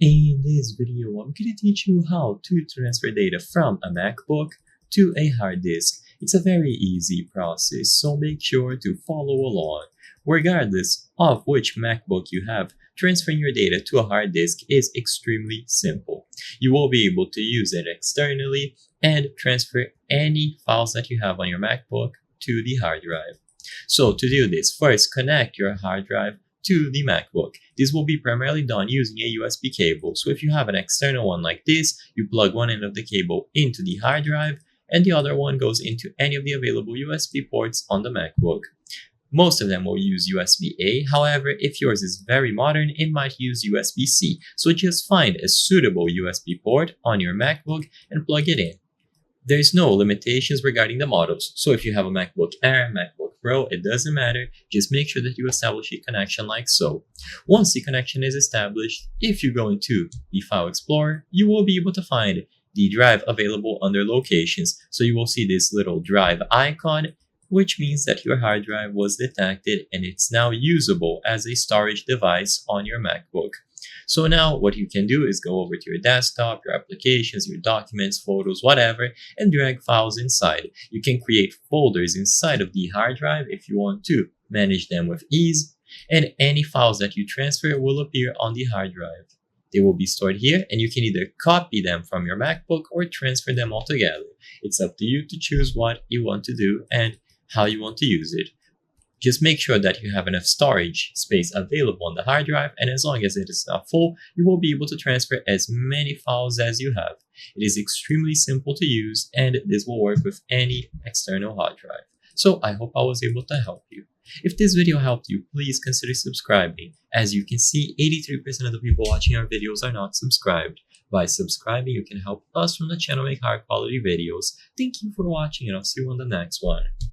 In this video, I'm going to teach you how to transfer data from a MacBook to a hard disk. It's a very easy process, so make sure to follow along. Regardless of which MacBook you have, transferring your data to a hard disk is extremely simple. You will be able to use it externally and transfer any files that you have on your MacBook to the hard drive. So to do this, first connect your hard drive to the MacBook. This will be primarily done using a USB cable. So if you have an external one like this, you plug one end of the cable into the hard drive and the other one goes into any of the available USB ports on the MacBook. Most of them will use USB-A. However, if yours is very modern, it might use USB-C. So just find a suitable USB port on your MacBook and plug it in. There's no limitations regarding the models. So if you have a MacBook Air, MacBook Pro, it doesn't matter. Just make sure that you establish a connection like so. Once the connection is established, if you go into the File Explorer, you will be able to find the drive available under Locations. So you will see this little drive icon, which means that your hard drive was detected and it's now usable as a storage device on your MacBook. So now what you can do is go over to your desktop, your applications, your documents, photos, whatever, and drag files inside. You can create folders inside of the hard drive if you want to manage them with ease, and any files that you transfer will appear on the hard drive. They will be stored here, and you can either copy them from your MacBook or transfer them all together. It's up to you to choose what you want to do and how you want to use it. Just make sure that you have enough storage space available on the hard drive, and as long as it is not full, you will be able to transfer as many files as you have. It is extremely simple to use, and this will work with any external hard drive. So I hope I was able to help you. If this video helped you, please consider subscribing. As you can see, 83% of the people watching our videos are not subscribed. By subscribing, you can help us from the channel make higher quality videos. Thank you for watching, and I'll see you on the next one.